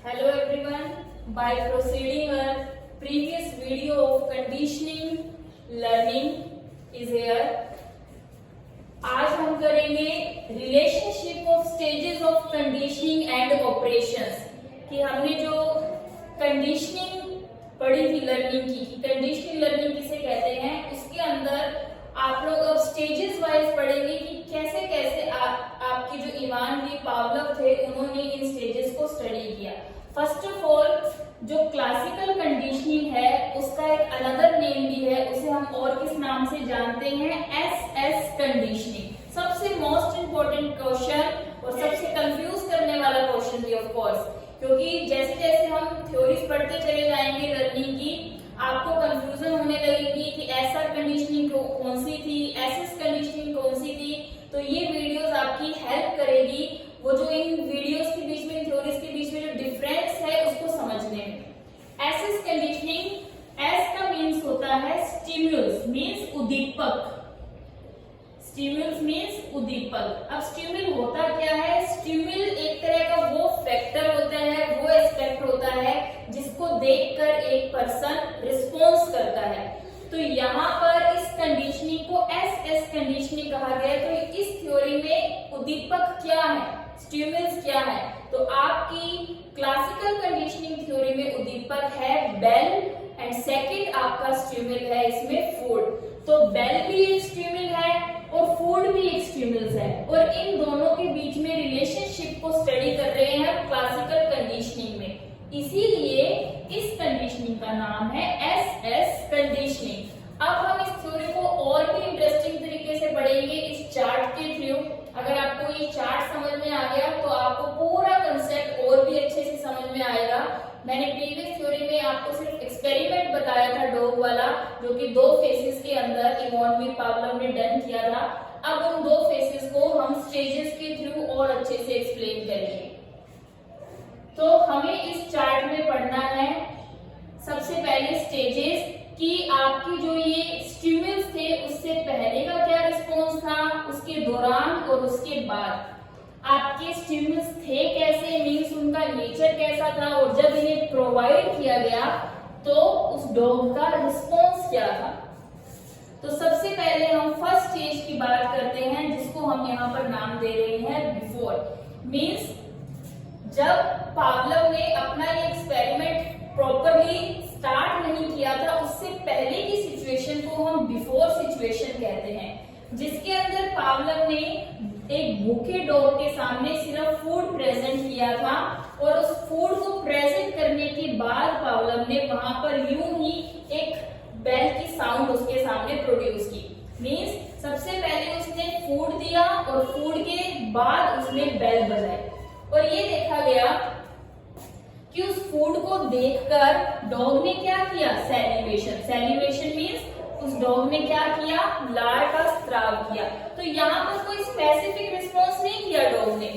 Hello everyone. By proceeding our previous video of conditioning learning is here. आज हम करेंगे relationship of stages of conditioning and operations कि हमने जो conditioning पढ़ी थी लर्निंग की कंडीशनिंग लर्निंग किसे कहते हैं, उसके अंदर आप लोग अब स्टेजेस वाइज पढ़ेंगे कि कैसे कैसे आपके जो इवान वी पावलोव थे उन्होंने इन स्टेजेस को स्टडी किया। फर्स्ट ऑफ ऑल जो क्लासिकल कंडीशनिंग है उसका एक अनदर नेम भी है, उसे हम और किस नाम से जानते हैं, एसएस कंडीशनिंग। सबसे मोस्ट इंपोर्टेंट क्वेश्चन और सबसे कंफ्यूज करने वाला क्वेश्चन भी ऑफ कोर्स, क्योंकि जैसे जैसे हम थ्योरीज पढ़ते चले जाएंगे लर्निंग की, आपको कंफ्यूजन होने लगेगी कि ऐसा कंडीशनिंग कौन सी थी, एसएस कंडीशनिंग कौन सी थी। तो ये वीडियोस आपकी हेल्प करेगी वो जो इन वीडियोस के बीच में, थ्योरीज के बीच में जो डिफरेंस है उसको समझने में। एसएस कंडीशनिंग, एस का मीन्स होता है स्टिम्युलस, मीन्स उद्दीपक। स्टिम्युलस मीन्स उद्दीपक। अब स्टिम्युल होता क्या है? स्टिम्युल एक तरह का वो फैक्टर होता है, वो एस्पेक्ट होता है जिसको देखकर एक पर्सन रिस्पॉन्स करता है। तो यहाँ पर इस कंडीशनिंग को एसएस कंडीशनिंग कहा गया। तो इस थ्योरी में उद्दीपक क्या है, स्टिम्युलस क्या है? तो आपकी क्लासिकल कंडीशनिंग थ्योरी में उद्दीपक है बेल एंड सेकंड आपका स्टिम्युल है इसमें फूड। तो बेल भी एक स्टिम्युल है और फूड भी एक स्टिम्युलस है, और इन दोनों के बीच में रिलेशनशिप को स्टडी कर रहे हैं क्लासिकल कंडीशनिंग में। इसीलिए इस कंडीशनिंग का नाम है एसएस कंडीशनिंग। अब हम इस थ्योरी को और भी इंटरेस्टिंग तरीके से पढ़ेंगे इस चार्ट के थ्रू। अगर आपको ये चार्ट समझ में आ गया तो आपको पूरा कंसेप्ट और भी अच्छे से समझ में आएगा। मैंने प्रीवियस थ्योरी में आपको सिर्फ एक्सपेरिमेंट बताया था डॉग वाला, जो कि 2 फेसेस के अंदर इवान वी पावलोव ने डन किया था। अब उन 2 फेसेस को हम स्टेजेस के थ्रू और अच्छे से एक्सप्लेन करेंगे। तो हमें इस चार्ट में पढ़ना है सबसे पहले स्टेजेस कि आपकी जो ये स्टिम्युलस थे उससे पहले का क्या रिस्पॉन्स था, उसके दौरान और उसके बाद आपके स्टिम्युलस थे कैसे, मीन्स उनका नेचर कैसा था, और जब इन्हें प्रोवाइड किया गया तो उस डॉग का रिस्पॉन्स क्या था। तो सबसे पहले हम फर्स्ट स्टेज की बात करते हैं जिसको हम यहाँ पर नाम दे रहे हैं बिफोर। मीन्स जब पावलोव ने अपना ये एक्सपेरिमेंट प्रॉपरली स्टार्ट नहीं किया था, उससे पहले की सिचुएशन को हम बिफोर सिचुएशन कहते हैं, जिसके अंदर पावलोव ने एक भूखे डॉग के सामने सिर्फ फूड प्रेजेंट किया था, और उस फूड को प्रेजेंट करने के बाद पावलोव ने वहां पर यूं ही एक बेल की साउंड उसके सामने प्रोड्यूस की। मीन्स सबसे पहले उसने फूड दिया और फूड के बाद उसने बेल बजाई, और ये देखा गया कि उस फूड को देखकर डॉग ने क्या किया, सैलिवेशन। सैलिवेशन मीन्स उस डॉग ने क्या किया, लार का स्त्राव किया। तो यहाँ पर कोई स्पेसिफिक रिस्पॉन्स नहीं किया डॉग ने,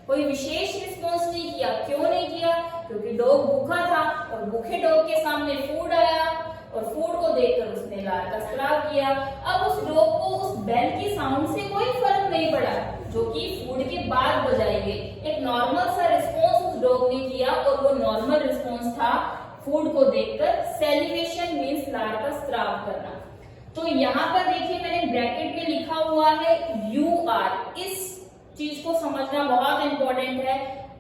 कोई विशेष रिस्पॉन्स नहीं किया। क्यों नहीं किया? क्योंकि डॉग भूखा था और भूखे डॉग के सामने फूड आया और फूड को देखकर उसने लार का स्त्राव किया। अब उस डॉग को उस बेल की साउंड से कोई फर्क नहीं पड़ा जो कि फूड के बाद बजाई गई। एक नॉर्मल सा रिस्पॉन्स उस डॉग ने किया, और वो नॉर्मल रिस्पॉन्स था फूड को देखकर सैलिवेशन मीन्स लार का स्त्राव करना। तो यहाँ पर देखिए मैंने ब्रैकेट में लिखा हुआ है UR। इस चीज को समझना बहुत इंपॉर्टेंट है।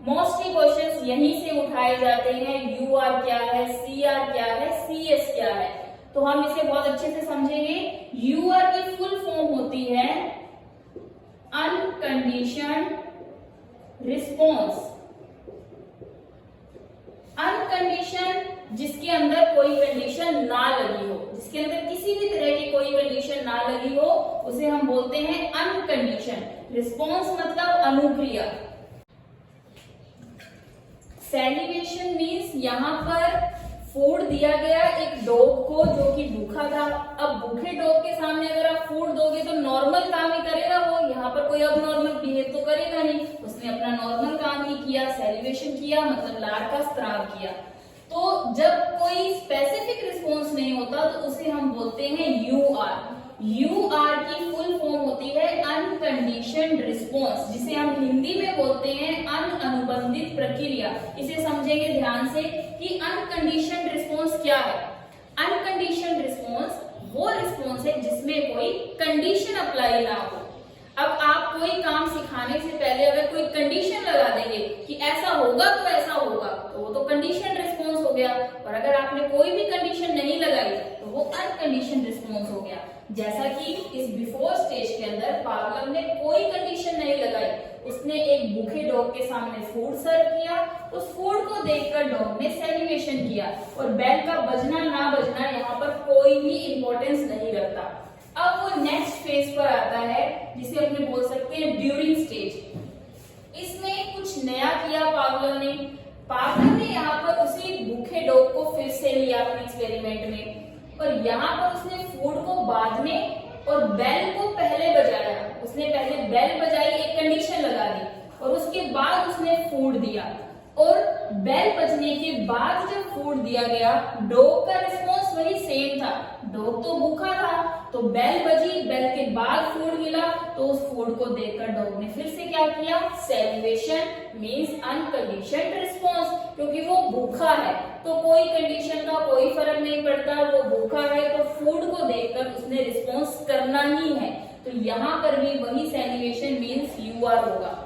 मोस्टली क्वेश्चंस यहीं से उठाए जाते हैं। UR क्या है, CR क्या है, CS क्या है, तो हम इसे बहुत अच्छे से समझेंगे। UR की फुल फॉर्म होती है अनकंडीशनड रिस्पॉन्स। अनकंडीशन जिसके अंदर कोई कंडीशन ना लगी हो, जिसके अंदर किसी भी तरह की कोई कंडीशन ना लगी हो, उसे हम बोलते हैं अनकंडीशन रिस्पॉन्स, मतलब अनुक्रिया। सैलिवेशन मीन्स यहाँ पर फूड दिया गया एक डॉग को जो कि भूखा था। अब भूखे डॉग के सामने अगर आप फूड दोगे तो नॉर्मल काम ही करेगा वो, यहाँ पर कोई अब नॉर्मल बिहेव तो करेगा नहीं। उसने अपना नॉर्मल काम ही किया, सैलिवेशन किया, मतलब लार का स्त्राव किया। तो जब कोई स्पेसिफिक रिस्पॉन्स नहीं होता तो उसे हम बोलते हैं UR। UR की फुल फॉर्म होती है अनकंडीशनड रिस्पॉन्स, जिसे हम हिंदी में बोलते हैं अनुबंधित प्रक्रिया। इसे समझेंगे ध्यान से कि अनकंडीशनड रिस्पॉन्स क्या है। अनकंडीशनड रिस्पॉन्स वो रिस्पॉन्स है जिसमें कोई कंडीशन अप्लाई ना हो। अब आप कोई काम सिखाने से पहले अगर कोई कंडीशन लगा देंगे कि ऐसा होगा तो ऐसा होगा, तो वो तो कंडीशन रिस्पॉन्स हो गया। और अगर आपने कोई भी कंडीशन नहीं लगाई तो वो अनकंडीशन रिस्पॉन्स हो गया। जैसा कि इस बिफोर स्टेज के अंदर पावलोव ने कोई कंडीशन नहीं लगाई, उसने एक भूखे डॉग के सामने फूड सर्व किया, उस फूड को देखकर डॉग ने सैल्यूएशन किया और बेल का बजना ना बजना यहाँ पर कोई भी इंपॉर्टेंस नहीं रखता। अब वो नेक्स्ट फेज पर आता है जिसे अपने बोल सकते हैं ड्यूरिंग स्टेज। इसमें कुछ नया किया पावलोव ने। पावलोव ने यहाँ पर उसी भूखे डॉग को फिर से लिया अपने एक्सपेरिमेंट में और यहाँ पर उसने फूड को बाद में और बेल को पहले बजाया। उसने पहले बेल बजाई, एक कंडीशन लगा दी और उसके बाद उसने फूड दिया। और बेल बजने के बाद जब फूड दिया गया, डॉग का रिस्पॉन्स वही सेम था। डॉग तो भूखा था, तो बेल बजी, बेल के बाद फूड मिला, तो उस फूड को देखकर डॉग ने फिर से क्या किया, सैल्यूएशन मींस अनकंडीशनड रिस्पॉन्स। क्योंकि वो भूखा है तो कोई कंडीशन का कोई फर्क नहीं पड़ता, वो भूखा है तो फूड को देखकर उसने रिस्पॉन्स करना ही है। तो यहाँ पर भी वही सैल्यूएशन मींस UR होगा।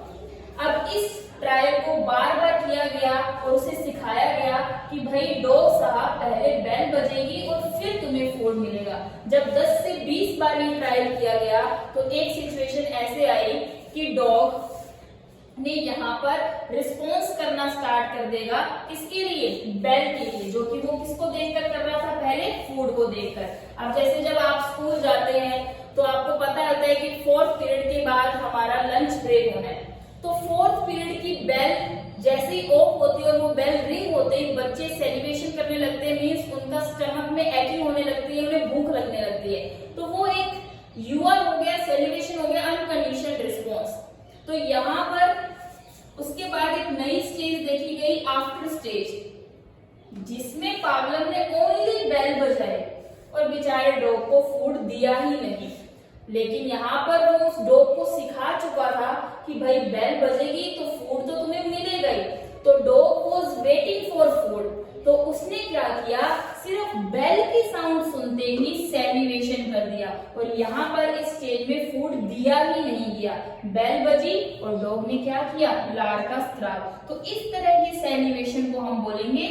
अब इस ट्रायल को बार बार किया गया और उसे सिखाया गया कि भाई डॉग साहब पहले बेल बजेगी और फिर तुम्हें फूड मिलेगा। जब 10 से 20 बार ये ट्रायल किया गया तो एक सिचुएशन ऐसे आई कि डॉग ने यहाँ पर रिस्पॉन्स करना स्टार्ट कर देगा। किसके लिए, बेल के लिए, जो कि वो किसको देखकर कर रहा था, पहले फूड को देखकर। अब जैसे जब आप स्कूल जाते हैं तो आपको पता होता है कि 4th पीरियड के बाद हमारा लंच ब्रेक होना है, तो 4th पीरियड की बेल जैसे ही ऑफ होती है और वो बेल रिंग होते ही बच्चे सेलिब्रेशन करने लगते हैं, मींस उनका स्टमक में एक्टिंग होने लगती है, उन्हें भूख लगने लगती है। तो वो एक UR हो गया, सेलिब्रेशन हो गया, अनकंडीशनड रिस्पॉन्स। तो यहाँ पर उसके बाद एक नई स्टेज देखी गई, आफ्टर स्टेज, जिसमें पावलोव ने ओनली बेल बजाई और बेचारे डॉग को फूड दिया ही नहीं। लेकिन यहाँ पर वो उस डॉग को सिखा चुका था कि भाई बेल बजेगी तो फूड तो तुम्हें मिलेगा ही। तो dog was waiting for food, तो उसने क्या किया, सिर्फ बेल की साउंड सुनते ही सैल्यूएशन कर दिया और यहाँ पर इस स्टेज में फूड दिया ही नहीं गया। बेल बजी और डॉग ने क्या किया, लार का स्त्राव। तो इस तरह की सैल्यूएशन को हम बोलेंगे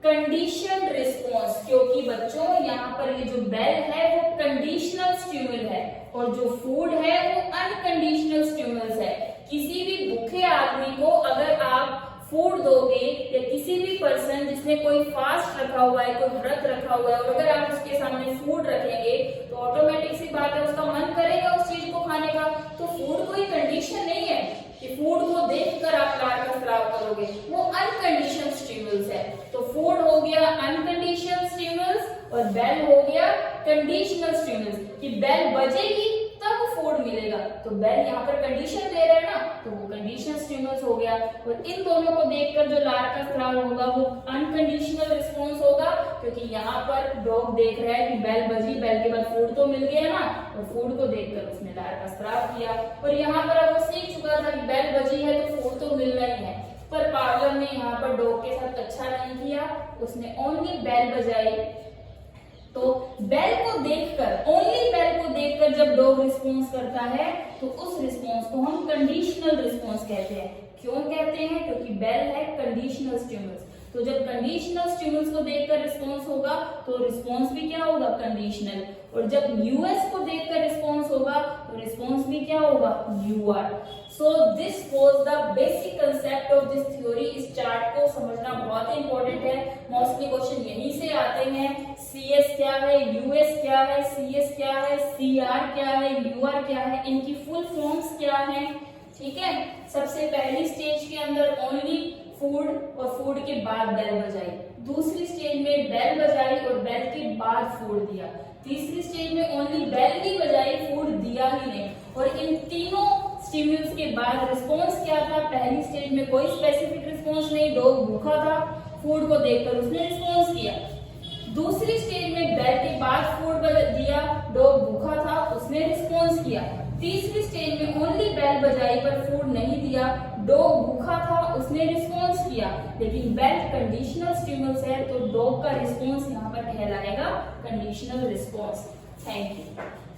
कंडीशनड रिस्पॉन्स, क्योंकि बच्चों यहाँ पर ये जो बेल है वो कंडीशनल स्टिमुलस है और जो फूड है वो अनकंडीशनल स्टिमुलस है। किसी भी भूखे आदमी को अगर आप फूड दोगे या किसी भी पर्सन जिसने कोई फास्ट रखा हुआ है, कोई व्रत रखा हुआ है, और अगर आप उसके सामने फूड रखेंगे तो ऑटोमेटिक सी बात है उसका मन करेगा उस चीज को खाने का। तो फूड कोई कंडीशन नहीं है कि फूड को देखकर आप लार का स्त्राव करोगे, वो अनकंडीशनल स्टिमुलस है। तो फूड हो गया अनकंडीशनल स्टिमुलस और बेल हो गया कंडीशनल स्टिमुलस, कि बेल बजेगी तब फूड मिलेगा। तो बेल यहाँ पर कंडीशन दे रहे हैं ना, तो वो कंडीशनल स्टिमुलस हो गया। और इन दोनों को देखकर जो लार का स्त्राव होगा वो अनकंडीशनल रिस्पॉन्स होगा, क्योंकि यहाँ पर डॉग देख रहा है कि बेल बजी, बेल के बाद फूड तो मिल गया ना, और फूड को देखकर उसने लार का स्त्राव किया। और यहाँ पर अब वो सीख चुका था कि बेल बजी है तो फूड तो मिलना ही है। पर पावलोव ने यहाँ पर डॉग के साथ अच्छा नहीं किया, उसने ओनली बेल बजाई। तो बेल को देखकर, ओनली बेल को देखकर जब डॉग रिस्पॉन्स करता है तो उस रिस्पॉन्स को हम कंडीशनल रिस्पॉन्स कहते हैं। क्यों कहते हैं, क्योंकि बेल है कंडीशनल स्टिमुलस। तो जब कंडीशनल स्टिमुलस को देखकर रिस्पॉन्स होगा तो रिस्पॉन्स भी क्या होगा, कंडीशनल। और जब यूएस को देखकर रिस्पॉन्स होगा तो रिस्पॉन्स भी क्या होगा, UR। So this was the basic concept of this theory. इस चार्ट को समझना बहुत इंपॉर्टेंट है, मोस्टली क्वेश्चन यहीं से आते हैं। CS क्या है, US क्या है, CS क्या है, CR क्या है, UR क्या है, इनकी फुल फॉर्म्स क्या है। ठीक है, सबसे पहली स्टेज के अंदर ओनली फूड और फूड के बाद बेल बजाई, दूसरी स्टेज में बेल बजाई और बेल के बाद फूड दिया, तीसरी स्टेज में ओनली बेल ही बजाई, फूड दिया ही नहीं। और इन तीनों स्टिमुलस के बाद रिस्पॉन्स क्या था, पहली स्टेज में कोई स्पेसिफिक रिस्पॉन्स नहीं, डॉग भूखा था, फूड को देखकर उसने रिस्पॉन्स किया। दूसरी स्टेज में बेल के बाद फूड दिया, डॉग भूखा था, उसने रिस्पॉन्स किया। तीसरी स्टेज में ओनली बेल बजाई पर फूड नहीं दिया, डॉग भूखा था, उसने रिस्पॉन्स किया। लेकिन बेल कंडीशनल स्टिमुलस है तो डॉग का रिस्पॉन्स यहाँ पर कहलाएगा कंडीशनल रिस्पॉन्स। Thank you.